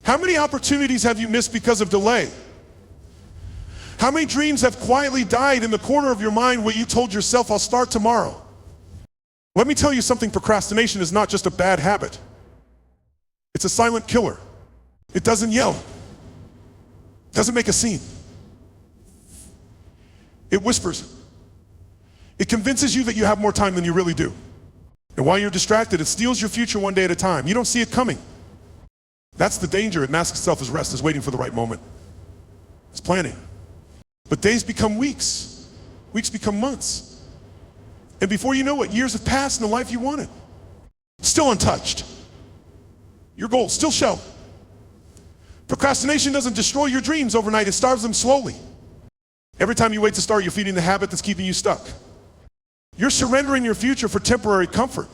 How many opportunities have you missed because of delay? How many dreams have quietly died in the corner of your mind where you told yourself, I'll start tomorrow? Let me tell you something, procrastination is not just a bad habit. It's a silent killer. It doesn't yell. It doesn't make a scene. It whispers. It convinces you that you have more time than you really do. And while you're distracted, it steals your future one day at a time. You don't see it coming. That's the danger. It masks itself as rest, as waiting for the right moment. It's planning. But days become weeks. Weeks become months. And before you know it, years have passed in the life you wanted. Still untouched. Your goals still show. Procrastination doesn't destroy your dreams overnight, it starves them slowly. Every time you wait to start, you're feeding the habit that's keeping you stuck. You're surrendering your future for temporary comfort.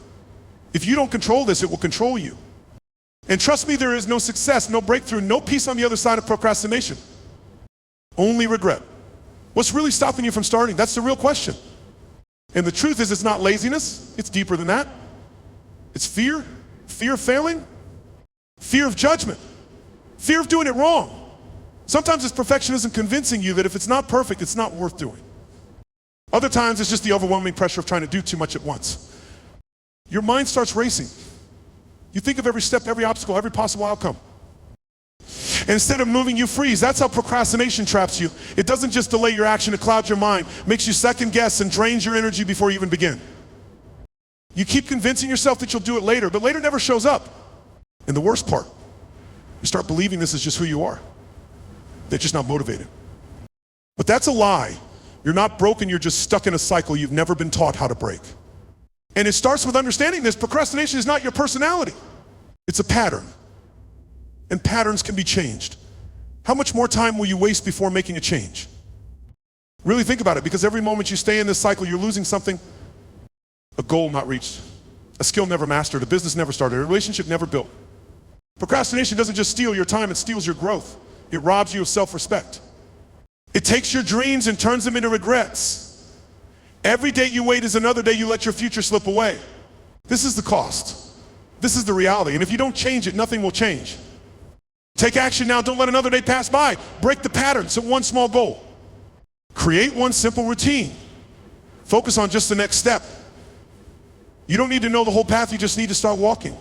If you don't control this, it will control you. And trust me, there is no success, no breakthrough, no peace on the other side of procrastination. Only regret. What's really stopping you from starting? That's the real question. And the truth is, it's not laziness, it's deeper than that. It's fear, fear of failing, fear of judgment, fear of doing it wrong. Sometimes it's perfectionism convincing you that if it's not perfect, it's not worth doing. Other times it's just the overwhelming pressure of trying to do too much at once. Your mind starts racing. You think of every step, every obstacle, every possible outcome. And instead of moving, you freeze. That's how procrastination traps you. It doesn't just delay your action, it clouds your mind, makes you second guess and drains your energy before you even begin. You keep convincing yourself that you'll do it later, but later never shows up. And the worst part, you start believing this is just who you are. They're just not motivated. But that's a lie. You're not broken, you're just stuck in a cycle you've never been taught how to break. And it starts with understanding this. Procrastination is not your personality. It's a pattern. And patterns can be changed. How much more time will you waste before making a change? Really think about it, because every moment you stay in this cycle, you're losing something. A goal not reached, a skill never mastered, a business never started, a relationship never built. Procrastination doesn't just steal your time, it steals your growth. It robs you of self-respect. It takes your dreams and turns them into regrets. Every day you wait is another day you let your future slip away. This is the cost. This is the reality. And if you don't change it, nothing will change. Take action now. Don't let another day pass by. Break the pattern. Set one small goal. Create one simple routine. Focus on just the next step. You don't need to know the whole path. You just need to start walking.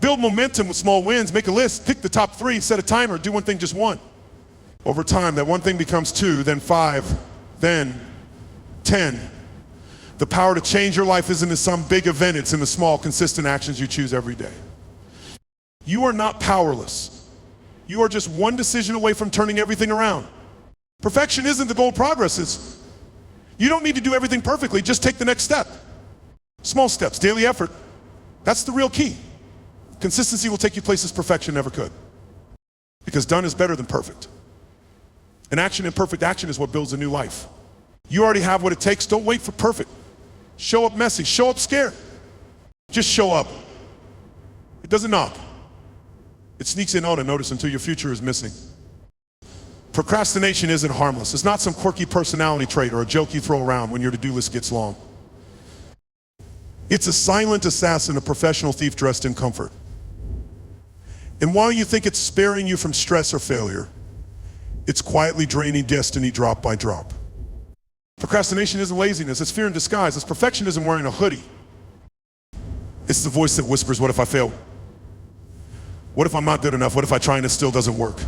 Build momentum with small wins. Make a list. Pick the top 3. Set a timer. Do one thing just one. Over time, that one thing becomes 2, then 5, then 10. The power to change your life isn't in some big event. It's in the small, consistent actions you choose every day. You are not powerless. You are just one decision away from turning everything around. Perfection isn't the goal, progress is. You don't need to do everything perfectly, just take the next step. Small steps, daily effort. That's the real key. Consistency will take you places perfection never could. Because done is better than perfect. And action and perfect action is what builds a new life. You already have what it takes, don't wait for perfect. Show up messy, show up scared. Just show up. It doesn't knock. It sneaks in unnoticed until your future is missing. Procrastination isn't harmless. It's not some quirky personality trait or a joke you throw around when your to-do list gets long. It's a silent assassin, a professional thief dressed in comfort. And while you think it's sparing you from stress or failure, it's quietly draining destiny drop by drop. Procrastination isn't laziness, it's fear in disguise. It's perfectionism wearing a hoodie. It's the voice that whispers, what if I fail? What if I'm not good enough? What if I try and it still doesn't work?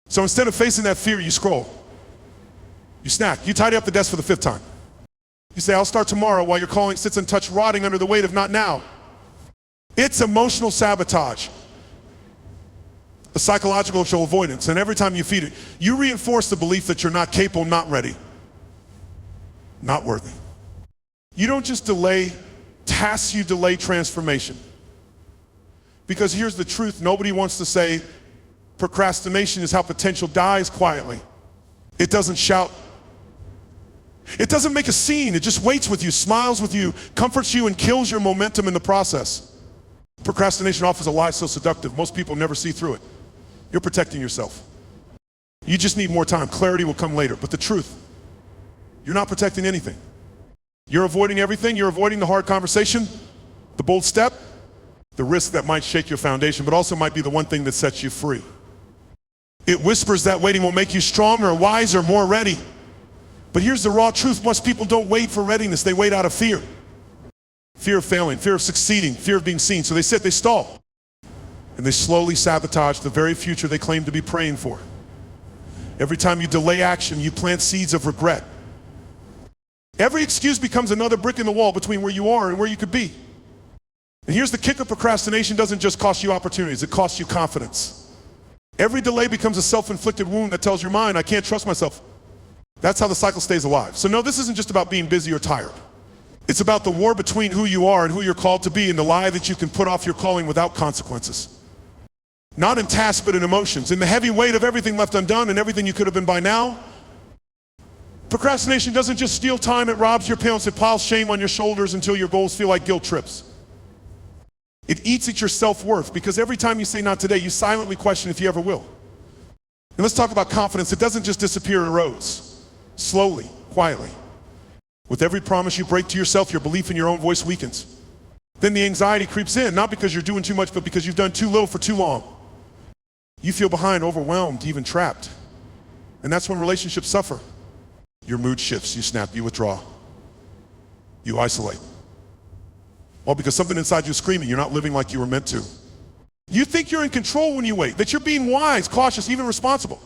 So instead of facing that fear, you scroll. You snack. You tidy up the desk for the 5th time. You say, I'll start tomorrow, while your calling sits untouched, rotting under the weight of not now. It's emotional sabotage. A psychological avoidance, and every time you feed it, you reinforce the belief that you're not capable, not ready, not worthy. You don't just delay tasks, you delay transformation. Because here's the truth, nobody wants to say procrastination is how potential dies quietly. It doesn't shout. It doesn't make a scene, it just waits with you, smiles with you, comforts you, and kills your momentum in the process. Procrastination offers a lie so seductive, most people never see through it. You're protecting yourself. You just need more time. Clarity will come later. But the truth, you're not protecting anything. You're avoiding everything. You're avoiding the hard conversation, the bold step, The risk that might shake your foundation, but also might be the one thing that sets you free. It whispers that waiting will make you stronger, wiser, more ready. But here's the raw truth. Most people don't wait for readiness. They wait out of fear. Fear of failing, fear of succeeding, fear of being seen. So they sit, they stall. And they slowly sabotage the very future they claim to be praying for. Every time you delay action, you plant seeds of regret. Every excuse becomes another brick in the wall between where you are and where you could be. And here's the kicker: procrastination doesn't just cost you opportunities, it costs you confidence. Every delay becomes a self-inflicted wound that tells your mind, I can't trust myself. That's how the cycle stays alive. So no, this isn't just about being busy or tired. It's about the war between who you are and who you're called to be, and the lie that you can put off your calling without consequences. Not in tasks, but in emotions, in the heavy weight of everything left undone and everything you could have been by now. Procrastination doesn't just steal time, it robs your balance, it piles shame on your shoulders until your goals feel like guilt trips. It eats at your self-worth, because every time you say not today, you silently question if you ever will. And let's talk about confidence. It doesn't just disappear, it erodes. Slowly, quietly. With every promise you break to yourself, your belief in your own voice weakens. Then the anxiety creeps in, not because you're doing too much, but because you've done too little for too long. You feel behind, overwhelmed, even trapped. And that's when relationships suffer. Your mood shifts, you snap, you withdraw. You isolate. All because something inside you is screaming, you're not living like you were meant to. You think you're in control when you wait, that you're being wise, cautious, even responsible.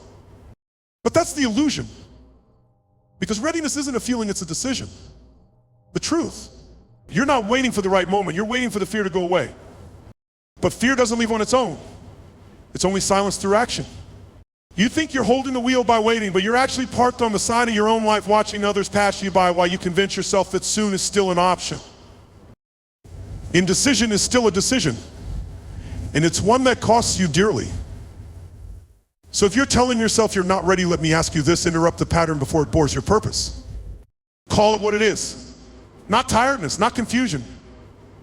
But that's the illusion. Because readiness isn't a feeling, it's a decision. The truth. You're not waiting for the right moment, you're waiting for the fear to go away. But fear doesn't leave on its own. It's only silenced through action. You think you're holding the wheel by waiting, but you're actually parked on the side of your own life watching others pass you by while you convince yourself that soon is still an option. Indecision is still a decision, and it's one that costs you dearly. So if you're telling yourself you're not ready, let me ask you this: interrupt the pattern before it bores your purpose. Call it what it is. Not tiredness, not confusion,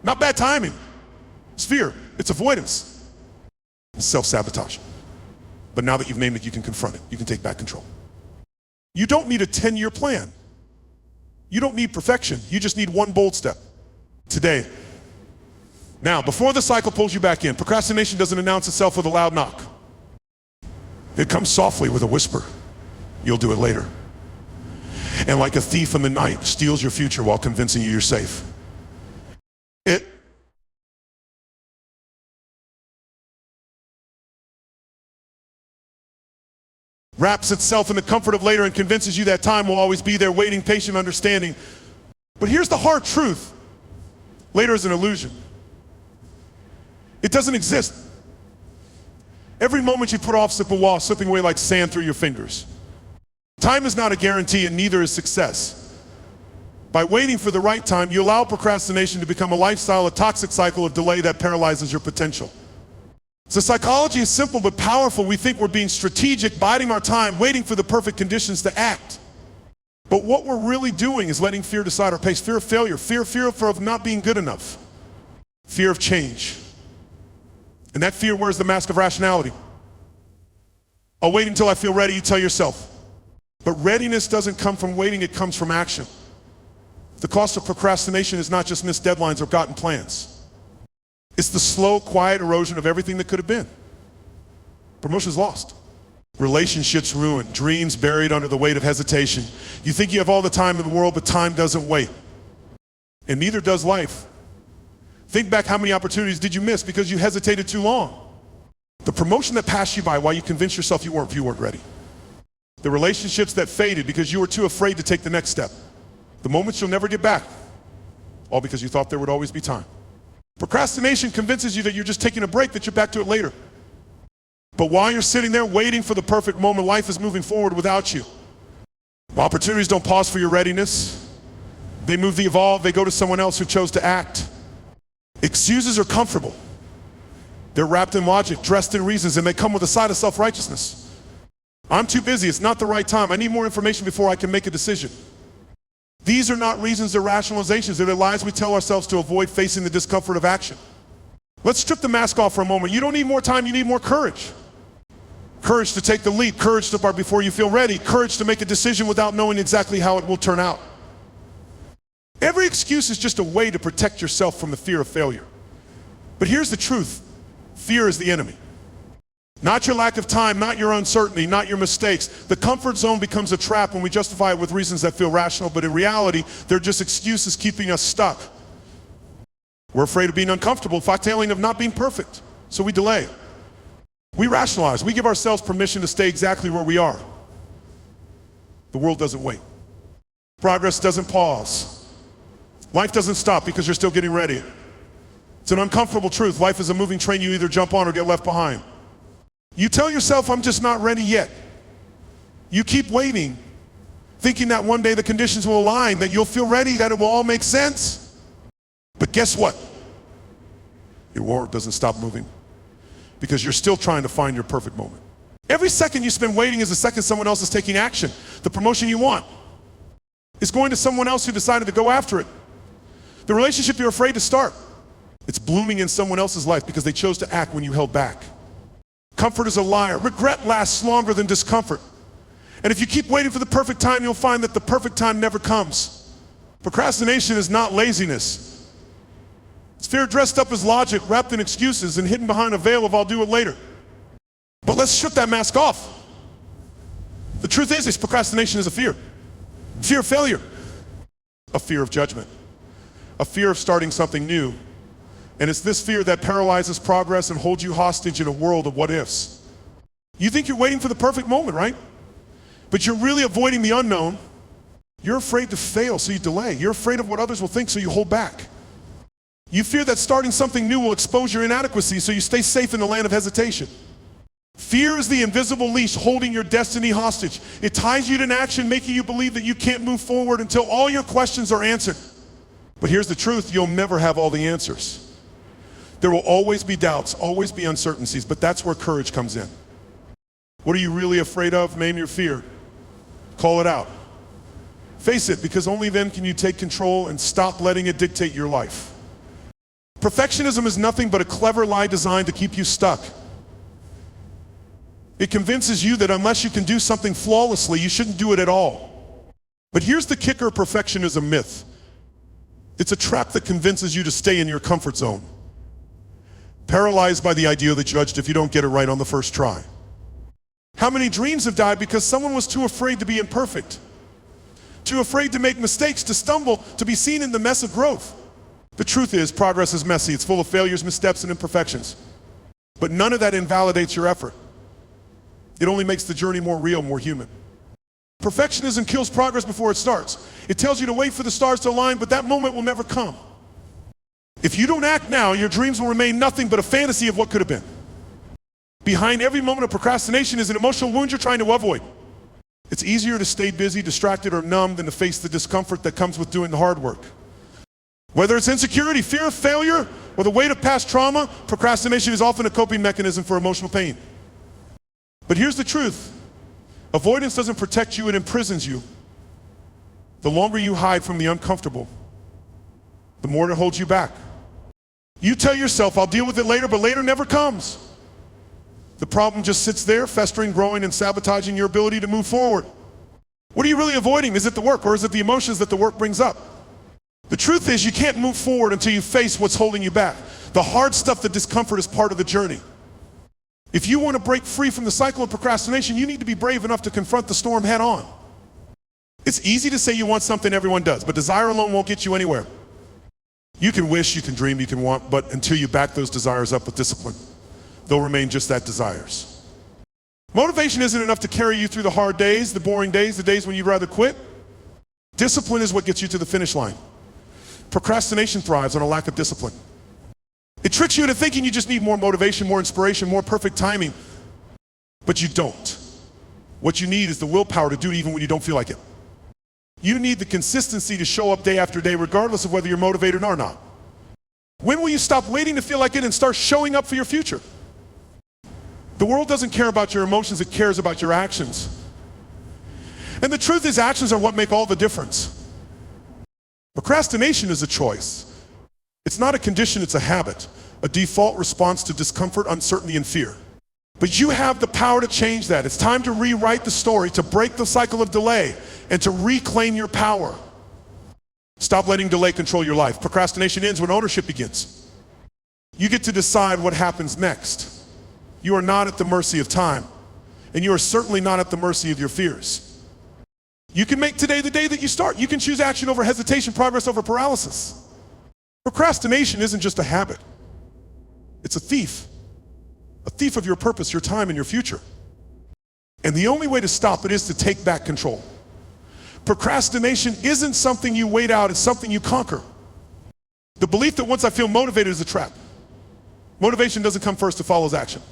not bad timing. It's fear, it's avoidance, it's self-sabotage. But now that you've named it, you can confront it. You can take back control. You don't need a 10-year plan. You don't need perfection. You just need one bold step. Today. Now, before the cycle pulls you back in, procrastination doesn't announce itself with a loud knock. It comes softly with a whisper. You'll do it later. And like a thief in the night, steals your future while convincing you you're safe. It wraps itself in the comfort of later and convinces you that time will always be there, waiting, patient, understanding. But here's the hard truth. Later is an illusion. It doesn't exist. Every moment you put off slipping away like sand through your fingers. Time is not a guarantee, and neither is success. By waiting for the right time, you allow procrastination to become a lifestyle, a toxic cycle of delay that paralyzes your potential. So psychology is simple but powerful. We think we're being strategic, biding our time, waiting for the perfect conditions to act. But what we're really doing is letting fear decide our pace. Fear of failure, fear of not being good enough, fear of change. And that fear wears the mask of rationality. I'll wait until I feel ready, you tell yourself. But readiness doesn't come from waiting, it comes from action. The cost of procrastination is not just missed deadlines or forgotten plans. It's the slow, quiet erosion of everything that could have been. Promotions lost. Relationships ruined. Dreams buried under the weight of hesitation. You think you have all the time in the world, but time doesn't wait. And neither does life. Think back, how many opportunities did you miss because you hesitated too long? The promotion that passed you by while you convinced yourself you weren't ready. The relationships that faded because you were too afraid to take the next step. The moments you'll never get back. All because you thought there would always be time. Procrastination convinces you that you're just taking a break, that you're back to it later. But while you're sitting there waiting for the perfect moment, life is moving forward without you. Opportunities don't pause for your readiness. They move, they evolve, they go to someone else who chose to act. Excuses are comfortable. They're wrapped in logic, dressed in reasons, and they come with a side of self-righteousness. I'm too busy, it's not the right time, I need more information before I can make a decision. These are not reasons or rationalizations, they're the lies we tell ourselves to avoid facing the discomfort of action. Let's strip the mask off for a moment. You don't need more time, you need more courage. Courage to take the leap, courage to start before you feel ready, courage to make a decision without knowing exactly how it will turn out. Every excuse is just a way to protect yourself from the fear of failure. But here's the truth. Fear is the enemy. Not your lack of time, not your uncertainty, not your mistakes. The comfort zone becomes a trap when we justify it with reasons that feel rational, but in reality, they're just excuses keeping us stuck. We're afraid of being uncomfortable, failing of not being perfect, so we delay. We rationalize. We give ourselves permission to stay exactly where we are. The world doesn't wait. Progress doesn't pause. Life doesn't stop because you're still getting ready. It's an uncomfortable truth. Life is a moving train you either jump on or get left behind. You tell yourself, I'm just not ready yet. You keep waiting, thinking that one day the conditions will align, that you'll feel ready, that it will all make sense. But guess what? Your world doesn't stop moving because you're still trying to find your perfect moment. Every second you spend waiting is a second someone else is taking action. The promotion you want is going to someone else who decided to go after it. The relationship you're afraid to start, it's blooming in someone else's life because they chose to act when you held back. Comfort is a liar. Regret lasts longer than discomfort. And if you keep waiting for the perfect time, you'll find that the perfect time never comes. Procrastination is not laziness. It's fear dressed up as logic, wrapped in excuses, and hidden behind a veil of I'll do it later. But let's strip that mask off. The truth is procrastination is a fear. Fear of failure. A fear of judgment. A fear of starting something new. And it's this fear that paralyzes progress and holds you hostage in a world of what ifs. You think you're waiting for the perfect moment, right? But you're really avoiding the unknown. You're afraid to fail, so you delay. You're afraid of what others will think, so you hold back. You fear that starting something new will expose your inadequacy, so you stay safe in the land of hesitation. Fear is the invisible leash holding your destiny hostage. It ties you to inaction, making you believe that you can't move forward until all your questions are answered. But here's the truth, you'll never have all the answers. There will always be doubts, always be uncertainties, but that's where courage comes in. What are you really afraid of? Name your fear. Call it out. Face it, because only then can you take control and stop letting it dictate your life. Perfectionism is nothing but a clever lie designed to keep you stuck. It convinces you that unless you can do something flawlessly, you shouldn't do it at all. But here's the kicker perfectionism myth. It's a trap that convinces you to stay in your comfort zone. Paralyzed by the idea that you're judged if you don't get it right on the first try. How many dreams have died because someone was too afraid to be imperfect? Too afraid to make mistakes, to stumble, to be seen in the mess of growth. The truth is, progress is messy. It's full of failures, missteps, and imperfections. But none of that invalidates your effort. It only makes the journey more real, more human. Perfectionism kills progress before it starts. It tells you to wait for the stars to align, but that moment will never come. If you don't act now, your dreams will remain nothing but a fantasy of what could have been. Behind every moment of procrastination is an emotional wound you're trying to avoid. It's easier to stay busy, distracted, or numb than to face the discomfort that comes with doing the hard work. Whether it's insecurity, fear of failure, or the weight of past trauma, procrastination is often a coping mechanism for emotional pain. But here's the truth. Avoidance doesn't protect you, it imprisons you. The longer you hide from the uncomfortable, the more it holds you back. You tell yourself, I'll deal with it later, but later never comes. The problem just sits there, festering, growing, and sabotaging your ability to move forward. What are you really avoiding? Is it the work, or is it the emotions that the work brings up? The truth is, you can't move forward until you face what's holding you back. The hard stuff, the discomfort, is part of the journey. If you want to break free from the cycle of procrastination, you need to be brave enough to confront the storm head on. It's easy to say you want something, everyone does, but desire alone won't get you anywhere. You can wish, you can dream, you can want, but until you back those desires up with discipline, they'll remain just that, desires. Motivation isn't enough to carry you through the hard days, the boring days, the days when you'd rather quit. Discipline is what gets you to the finish line. Procrastination thrives on a lack of discipline. It tricks you into thinking you just need more motivation, more inspiration, more perfect timing, but you don't. What you need is the willpower to do it even when you don't feel like it. You need the consistency to show up day after day, regardless of whether you're motivated or not. When will you stop waiting to feel like it and start showing up for your future? The world doesn't care about your emotions, it cares about your actions. And the truth is, actions are what make all the difference. Procrastination is a choice. It's not a condition, it's a habit, a default response to discomfort, uncertainty, and fear. But you have the power to change that. It's time to rewrite the story, to break the cycle of delay, and to reclaim your power. Stop letting delay control your life. Procrastination ends when ownership begins. You get to decide what happens next. You are not at the mercy of time, and you are certainly not at the mercy of your fears. You can make today the day that you start. You can choose action over hesitation, progress over paralysis. Procrastination isn't just a habit. It's a thief of your purpose, your time, and your future. And the only way to stop it is to take back control. Procrastination isn't something you wait out, it's something you conquer. The belief that once I feel motivated is a trap. Motivation doesn't come first, it follows action.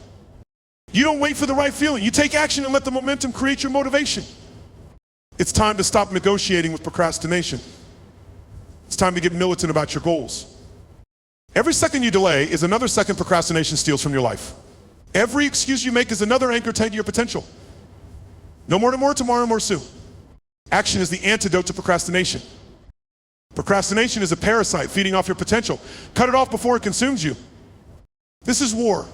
You don't wait for the right feeling, you take action and let the momentum create your motivation. It's time to stop negotiating with procrastination. It's time to get militant about your goals. Every second you delay is another second procrastination steals from your life. Every excuse you make is another anchor tied to your potential. No more tomorrow, more soon. Action is the antidote to procrastination. Procrastination is a parasite feeding off your potential. Cut it off before it consumes you. This is war.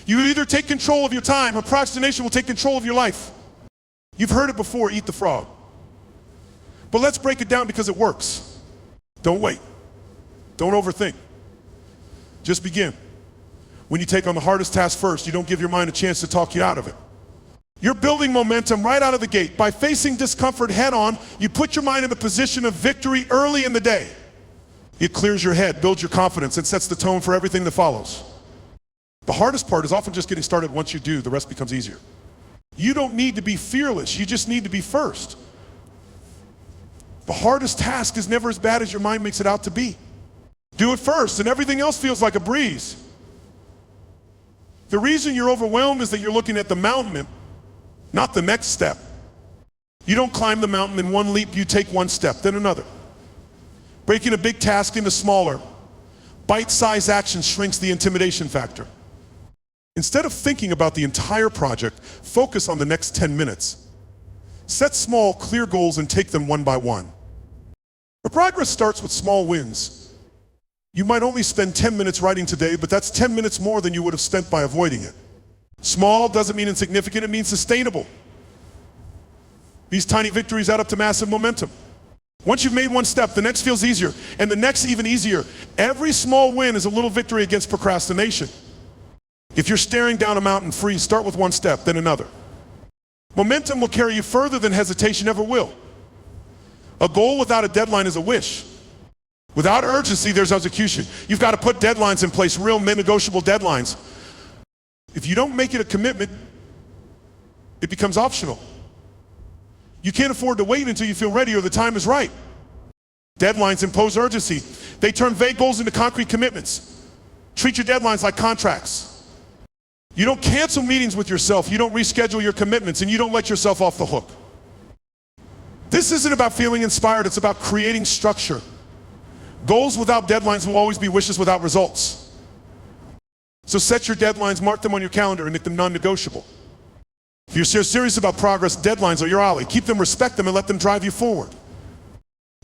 You either take control of your time, or procrastination will take control of your life. You've heard it before, eat the frog. But let's break it down because it works. Don't wait. Don't overthink. Just begin. When you take on the hardest task first, you don't give your mind a chance to talk you out of it. You're building momentum right out of the gate. By facing discomfort head on, you put your mind in the position of victory early in the day. It clears your head, builds your confidence, and sets the tone for everything that follows. The hardest part is often just getting started. Once you do, the rest becomes easier. You don't need to be fearless, you just need to be first. The hardest task is never as bad as your mind makes it out to be. Do it first, and everything else feels like a breeze. The reason you're overwhelmed is that you're looking at the mountain, not the next step. You don't climb the mountain in one leap, you take one step, then another. Breaking a big task into smaller, bite-sized action shrinks the intimidation factor. Instead of thinking about the entire project, focus on the next 10 minutes. Set small, clear goals and take them one by one. But progress starts with small wins. You might only spend 10 minutes writing today, but that's 10 minutes more than you would have spent by avoiding it. Small doesn't mean insignificant, it means sustainable. These tiny victories add up to massive momentum. Once you've made one step, the next feels easier, and the next even easier. Every small win is a little victory against procrastination. If you're staring down a mountain free, start with one step, then another. Momentum will carry you further than hesitation ever will. A goal without a deadline is a wish. Without urgency, there's execution. You've got to put deadlines in place, real negotiable deadlines. If you don't make it a commitment, it becomes optional. You can't afford to wait until you feel ready or the time is right. Deadlines impose urgency. They turn vague goals into concrete commitments. Treat your deadlines like contracts. You don't cancel meetings with yourself, you don't reschedule your commitments, and you don't let yourself off the hook. This isn't about feeling inspired, it's about creating structure. Goals without deadlines will always be wishes without results. So set your deadlines, mark them on your calendar, and make them non-negotiable. If you're serious about progress, deadlines are your ally. Keep them, respect them, and let them drive you forward.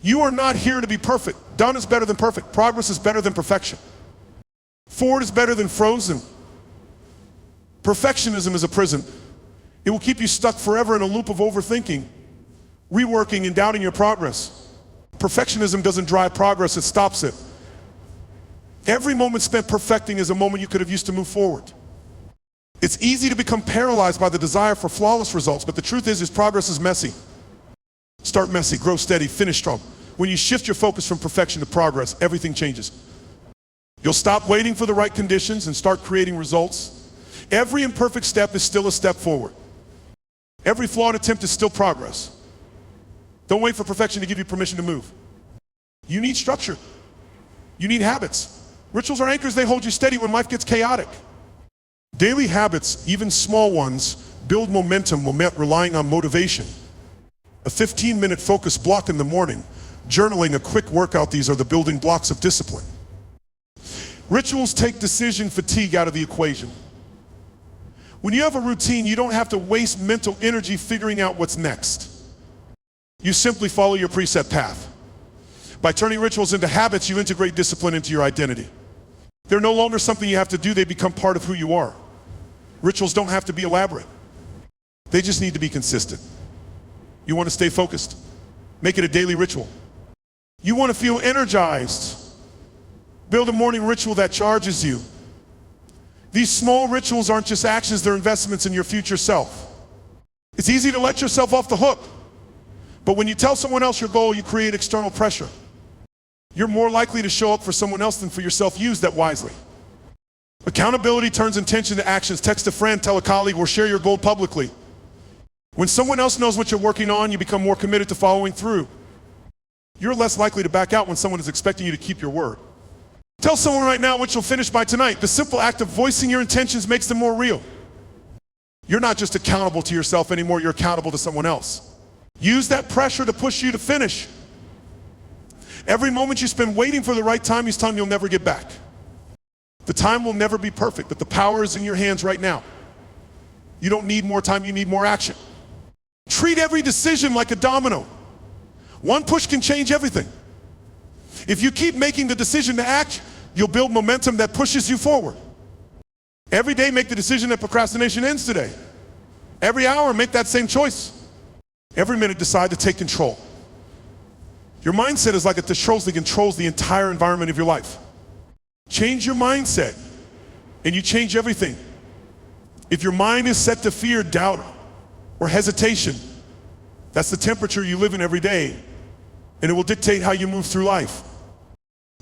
You are not here to be perfect. Done is better than perfect. Progress is better than perfection. Forward is better than frozen. Perfectionism is a prison. It will keep you stuck forever in a loop of overthinking, reworking, and doubting your progress. Perfectionism doesn't drive progress, it stops it. Every moment spent perfecting is a moment you could have used to move forward. It's easy to become paralyzed by the desire for flawless results, but the truth is progress is messy. Start messy, grow steady, finish strong. When you shift your focus from perfection to progress, everything changes. You'll stop waiting for the right conditions and start creating results. Every imperfect step is still a step forward. Every flawed attempt is still progress. Don't wait for perfection to give you permission to move. You need structure. You need habits. Rituals are anchors, they hold you steady when life gets chaotic. Daily habits, even small ones, build momentum relying on motivation. A 15-minute focus block in the morning, journaling, a quick workout, these are the building blocks of discipline. Rituals take decision fatigue out of the equation. When you have a routine, you don't have to waste mental energy figuring out what's next. You simply follow your preset path. By turning rituals into habits, you integrate discipline into your identity. They're no longer something you have to do, they become part of who you are. Rituals don't have to be elaborate. They just need to be consistent. You want to stay focused? Make it a daily ritual. You want to feel energized? Build a morning ritual that charges you. These small rituals aren't just actions, they're investments in your future self. It's easy to let yourself off the hook, but when you tell someone else your goal, you create external pressure. You're more likely to show up for someone else than for yourself. Use that wisely. Accountability turns intention to actions. Text a friend, tell a colleague, or share your goal publicly. When someone else knows what you're working on, you become more committed to following through. You're less likely to back out when someone is expecting you to keep your word. Tell someone right now what you'll finish by tonight. The simple act of voicing your intentions makes them more real. You're not just accountable to yourself anymore, you're accountable to someone else. Use that pressure to push you to finish. Every moment you spend waiting for the right time is time you'll never get back. The time will never be perfect, but the power is in your hands right now. You don't need more time, you need more action. Treat every decision like a domino. One push can change everything. If you keep making the decision to act, you'll build momentum that pushes you forward. Every day make the decision that procrastination ends today. Every hour make that same choice. Every minute decide to take control. Your mindset is like a controls that controls the entire environment of your life. Change your mindset and you change everything. If your mind is set to fear, doubt, or hesitation, that's the temperature you live in every day, and it will dictate how you move through life.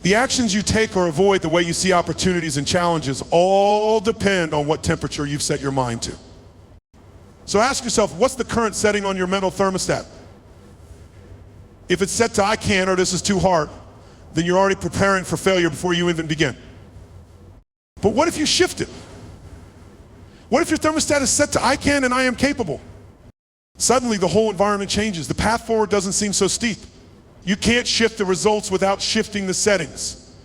The actions you take or avoid, the way you see opportunities and challenges, all depend on what temperature you've set your mind to. So ask yourself, what's the current setting on your mental thermostat? If it's set to I can't or this is too hard, then you're already preparing for failure before you even begin. But what if you shift it? What if your thermostat is set to I can and I am capable? Suddenly the whole environment changes. The path forward doesn't seem so steep. You can't shift the results without shifting the settings.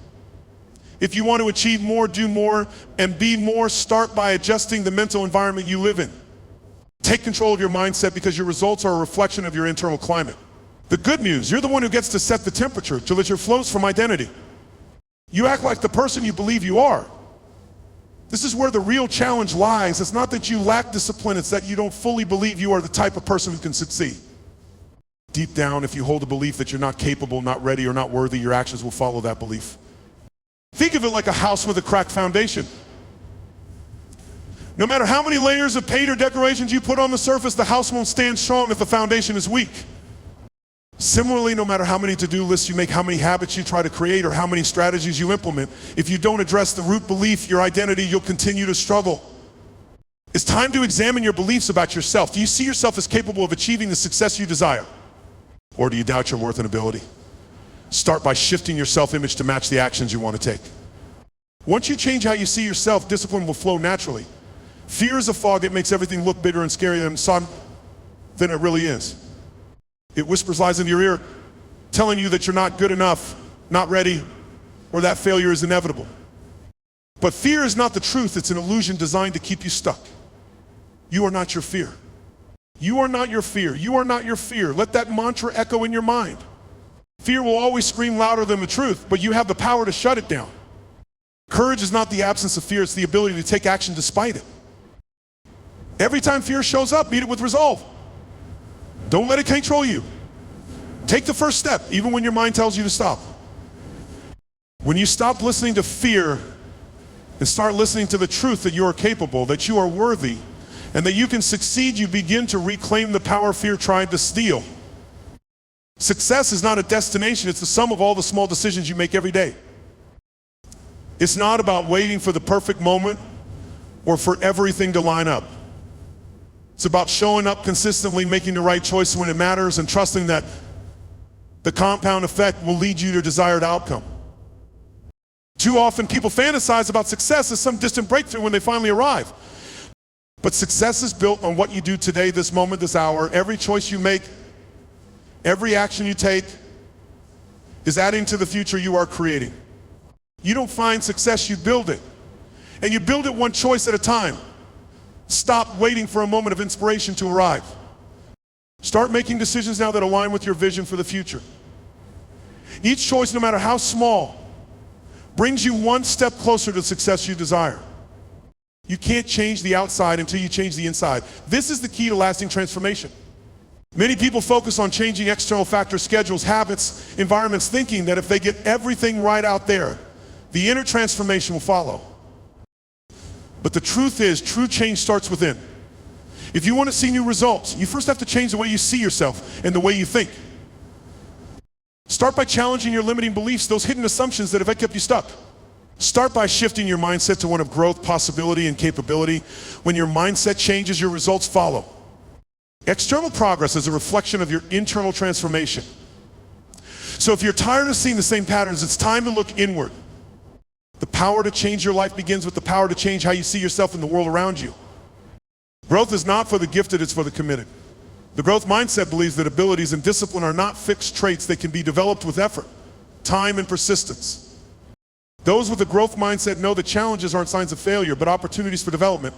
If you want to achieve more, do more, and be more, start by adjusting the mental environment you live in. Take control of your mindset because your results are a reflection of your internal climate. The good news, you're the one who gets to set the temperature till it flows from identity. You act like the person you believe you are. This is where the real challenge lies. It's not that you lack discipline, it's that you don't fully believe you are the type of person who can succeed. Deep down, if you hold a belief that you're not capable, not ready, or not worthy, your actions will follow that belief. Think of it like a house with a cracked foundation. No matter how many layers of paint or decorations you put on the surface, the house won't stand strong if the foundation is weak. Similarly, no matter how many to-do lists you make, how many habits you try to create, or how many strategies you implement, if you don't address the root belief, your identity, you'll continue to struggle. It's time to examine your beliefs about yourself. Do you see yourself as capable of achieving the success you desire? Or do you doubt your worth and ability? Start by shifting your self-image to match the actions you want to take. Once you change how you see yourself, discipline will flow naturally. Fear is a fog that makes everything look bigger and scarier than it really is. It whispers lies into your ear, telling you that you're not good enough, not ready, or that failure is inevitable. But fear is not the truth. It's an illusion designed to keep you stuck. You are not your fear. You are not your fear. You are not your fear. Let that mantra echo in your mind. Fear will always scream louder than the truth, but you have the power to shut it down. Courage is not the absence of fear. It's the ability to take action despite it. Every time fear shows up, meet it with resolve. Don't let it control you. Take the first step, even when your mind tells you to stop. When you stop listening to fear and start listening to the truth that you are capable, that you are worthy, and that you can succeed, you begin to reclaim the power fear tried to steal. Success is not a destination, it's the sum of all the small decisions you make every day. It's not about waiting for the perfect moment or for everything to line up. It's about showing up consistently, making the right choice when it matters, and trusting that the compound effect will lead you to a desired outcome. Too often people fantasize about success as some distant breakthrough when they finally arrive. But success is built on what you do today, this moment, this hour. Every choice you make, every action you take is adding to the future you are creating. You don't find success, you build it. And you build it one choice at a time. Stop waiting for a moment of inspiration to arrive. Start making decisions now that align with your vision for the future. Each choice, no matter how small, brings you one step closer to the success you desire. You can't change the outside until you change the inside. This is the key to lasting transformation. Many people focus on changing external factors, schedules, habits, environments, thinking that if they get everything right out there, the inner transformation will follow. But the truth is, true change starts within. If you want to see new results, you first have to change the way you see yourself and the way you think. Start by challenging your limiting beliefs, those hidden assumptions that have kept you stuck. Start by shifting your mindset to one of growth, possibility, and capability. When your mindset changes, your results follow. External progress is a reflection of your internal transformation. So if you're tired of seeing the same patterns, it's time to look inward. The power to change your life begins with the power to change how you see yourself and the world around you. Growth is not for the gifted, it's for the committed. The growth mindset believes that abilities and discipline are not fixed traits. They can be developed with effort, time, and persistence. Those with a growth mindset know that challenges aren't signs of failure, but opportunities for development.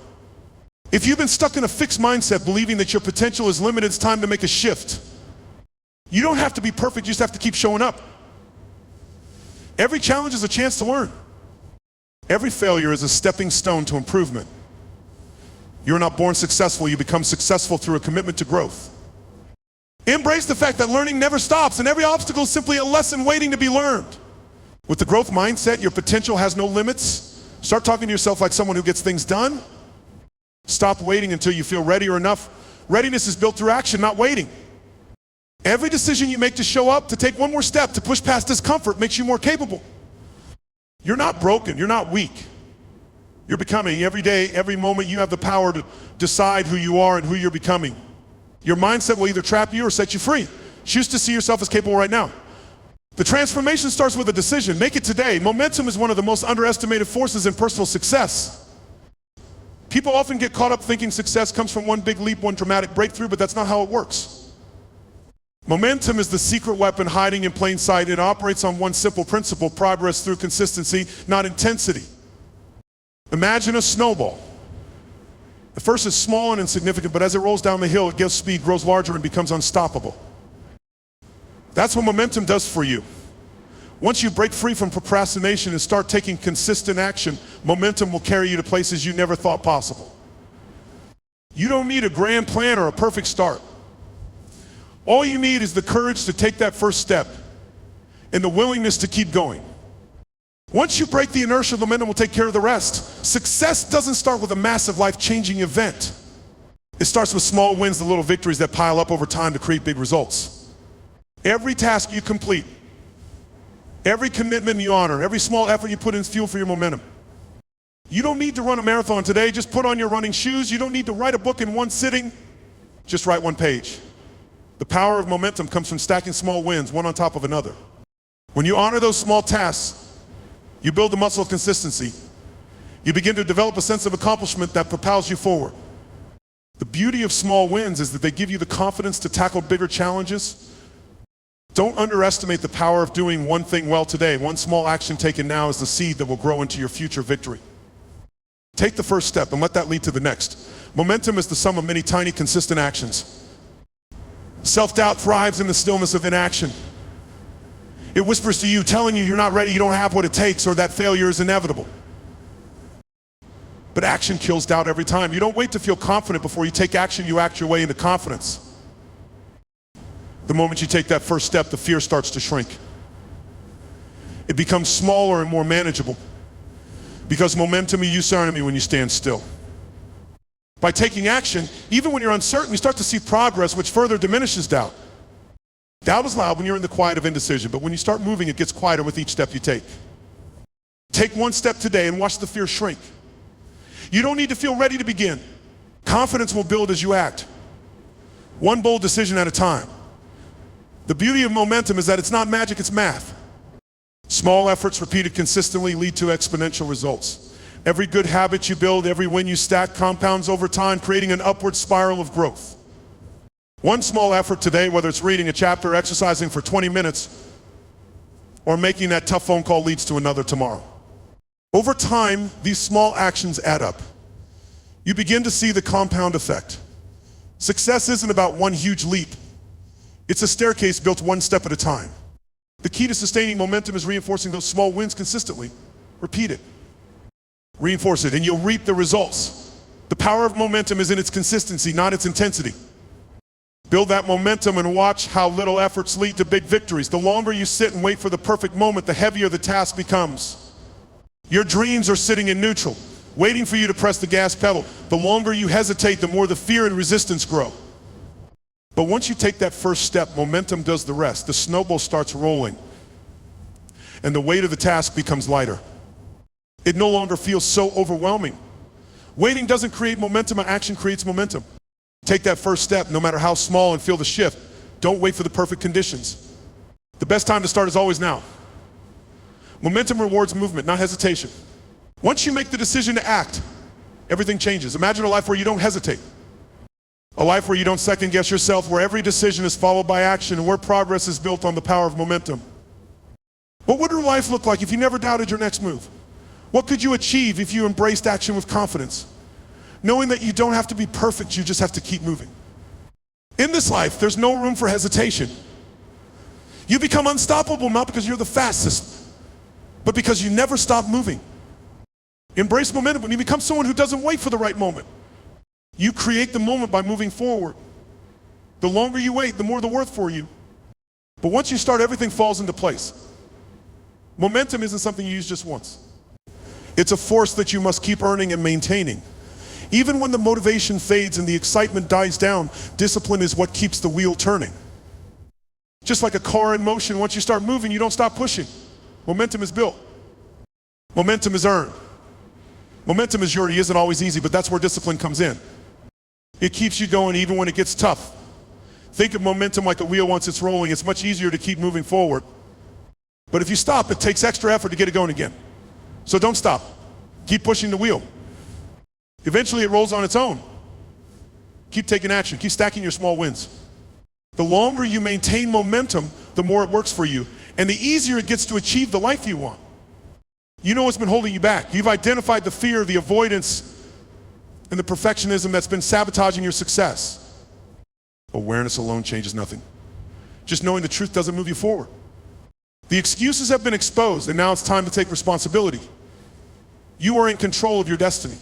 If you've been stuck in a fixed mindset, believing that your potential is limited, it's time to make a shift. You don't have to be perfect, you just have to keep showing up. Every challenge is a chance to learn. Every failure is a stepping stone to improvement. You're not born successful, you become successful through a commitment to growth. Embrace the fact that learning never stops, and every obstacle is simply a lesson waiting to be learned. With the growth mindset, your potential has no limits. Start talking to yourself like someone who gets things done. Stop waiting until you feel ready or enough. Readiness is built through action, not waiting. Every decision you make to show up, to take one more step, to push past discomfort, makes you more capable. You're not broken, you're not weak. You're becoming. Every day, every moment, you have the power to decide who you are and who you're becoming. Your mindset will either trap you or set you free. Choose to see yourself as capable right now. The transformation starts with a decision. Make it today. Momentum is one of the most underestimated forces in personal success. People often get caught up thinking success comes from one big leap, one dramatic breakthrough, but that's not how it works. Momentum is the secret weapon hiding in plain sight. It operates on one simple principle: progress through consistency, not intensity. Imagine a snowball. At first it's small and insignificant, but as it rolls down the hill, it gets speed, grows larger, and becomes unstoppable. That's what momentum does for you. Once you break free from procrastination and start taking consistent action, momentum will carry you to places you never thought possible. You don't need a grand plan or a perfect start. All you need is the courage to take that first step and the willingness to keep going. Once you break the inertia, momentum will take care of the rest. Success doesn't start with a massive life-changing event. It starts with small wins, the little victories that pile up over time to create big results. Every task you complete, every commitment you honor, every small effort you put in is fuel for your momentum. You don't need to run a marathon today, just put on your running shoes. You don't need to write a book in one sitting, just write one page. The power of momentum comes from stacking small wins, one on top of another. When you honor those small tasks, you build the muscle of consistency. You begin to develop a sense of accomplishment that propels you forward. The beauty of small wins is that they give you the confidence to tackle bigger challenges. Don't underestimate the power of doing one thing well today. One small action taken now is the seed that will grow into your future victory. Take the first step and let that lead to the next. Momentum is the sum of many tiny, consistent actions. Self-doubt thrives in the stillness of inaction. It whispers to you, telling you you're not ready, you don't have what it takes, or that failure is inevitable. But action kills doubt every time. You don't wait to feel confident before you take action, you act your way into confidence. The moment you take that first step, the fear starts to shrink. It becomes smaller and more manageable, because momentum is your enemy when you stand still. By taking action, even when you're uncertain, you start to see progress, which further diminishes doubt. Doubt is loud when you're in the quiet of indecision, but when you start moving, it gets quieter with each step you take. Take one step today and watch the fear shrink. You don't need to feel ready to begin. Confidence will build as you act. One bold decision at a time. The beauty of momentum is that it's not magic, it's math. Small efforts repeated consistently lead to exponential results. Every good habit you build, every win you stack compounds over time, creating an upward spiral of growth. One small effort today, whether it's reading a chapter, exercising for 20 minutes, or making that tough phone call, leads to another tomorrow. Over time, these small actions add up. You begin to see the compound effect. Success isn't about one huge leap. It's a staircase built one step at a time. The key to sustaining momentum is reinforcing those small wins consistently. Repeat it. Reinforce it, and you'll reap the results. The power of momentum is in its consistency, not its intensity. Build that momentum and watch how little efforts lead to big victories. The longer you sit and wait for the perfect moment, the heavier the task becomes. Your dreams are sitting in neutral. waiting for you to press the gas pedal. The longer you hesitate, the more the fear and resistance grow. But once you take that first step, momentum does the rest. The snowball starts rolling, and the weight of the task becomes lighter. It no longer feels so overwhelming. Waiting doesn't create momentum, action creates momentum. Take that first step, no matter how small, and feel the shift. Don't wait for the perfect conditions. The best time to start is always now. Momentum rewards movement, not hesitation. Once you make the decision to act, everything changes. Imagine a life where you don't hesitate. A life where you don't second guess yourself, where every decision is followed by action, and where progress is built on the power of momentum. What would your life look like if you never doubted your next move? What could you achieve if you embraced action with confidence? Knowing that you don't have to be perfect, you just have to keep moving. In this life, there's no room for hesitation. You become unstoppable not because you're the fastest, but because you never stop moving. Embrace momentum. When you become someone who doesn't wait for the right moment, you create the moment by moving forward. The longer you wait, the more the worth for you. But once you start, everything falls into place. Momentum isn't something you use just once. It's a force that you must keep earning and maintaining. Even when the motivation fades and the excitement dies down, discipline is what keeps the wheel turning. Just like a car in motion, once you start moving, you don't stop pushing. Momentum is built. Momentum is earned. Momentum is yours. It isn't always easy, but that's where discipline comes in. It keeps you going even when it gets tough. Think of momentum like a wheel once it's rolling. It's much easier to keep moving forward. But if you stop, it takes extra effort to get it going again. So don't stop. Keep pushing the wheel. Eventually it rolls on its own. Keep taking action. Keep stacking your small wins. The longer you maintain momentum, the more it works for you, and the easier it gets to achieve the life you want. You know what's been holding you back. You've identified the fear, the avoidance, and the perfectionism that's been sabotaging your success. Awareness alone changes nothing. Just knowing the truth doesn't move you forward. The excuses have been exposed, and now it's time to take responsibility. You are in control of your destiny.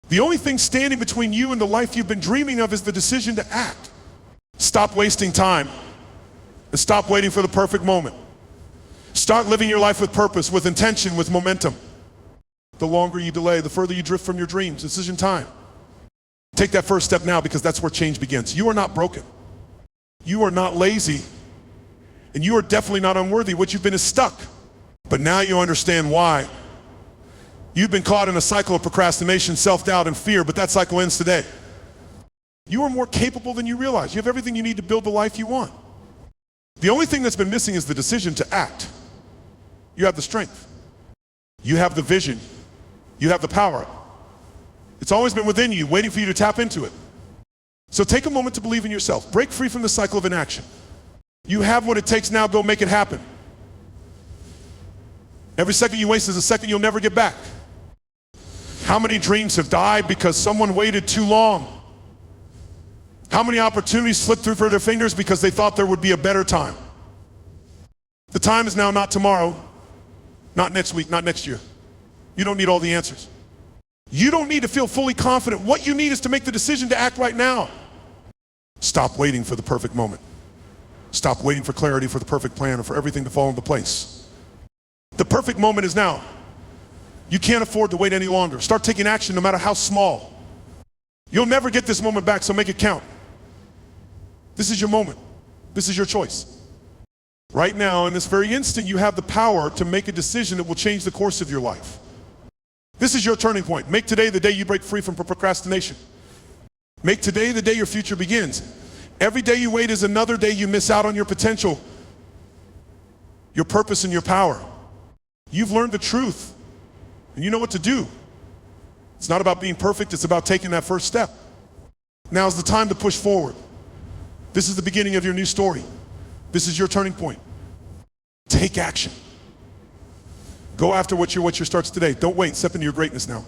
The only thing standing between you and the life you've been dreaming of is the decision to act. Stop wasting time, and stop waiting for the perfect moment. Start living your life with purpose, with intention, with momentum. The longer you delay, the further you drift from your dreams. Decision time. Take that first step now, because that's where change begins. You are not broken. You are not lazy. And you are definitely not unworthy. What you've been is stuck. But now you understand why. You've been caught in a cycle of procrastination, self-doubt, and fear, but that cycle ends today. You are more capable than you realize. You have everything you need to build the life you want. The only thing that's been missing is the decision to act. You have the strength. You have the vision. You have the power. It's always been within you, waiting for you to tap into it. So take a moment to believe in yourself. Break free from the cycle of inaction. You have what it takes now. Go make it happen. Every second you waste is a second you'll never get back. How many dreams have died because someone waited too long? How many opportunities slipped through their fingers because they thought there would be a better time? The time is now, not tomorrow, not next week, not next year. You don't need all the answers. You don't need to feel fully confident. What you need is to make the decision to act right now. Stop waiting for the perfect moment. Stop waiting for clarity, for the perfect plan, or for everything to fall into place. The perfect moment is now. You can't afford to wait any longer. Start taking action, no matter how small. You'll never get this moment back, so make it count. This is your moment. This is your choice. Right now, in this very instant, you have the power to make a decision that will change the course of your life. This is your turning point. Make today the day you break free from procrastination. Make today the day your future begins. Every day you wait is another day you miss out on your potential, your purpose, and your power. You've learned the truth, and you know what to do. It's not about being perfect, it's about taking that first step. Now is the time to push forward. This is the beginning of your new story. This is your turning point. Take action. Go after what your starts today. Don't wait. Step into your greatness now.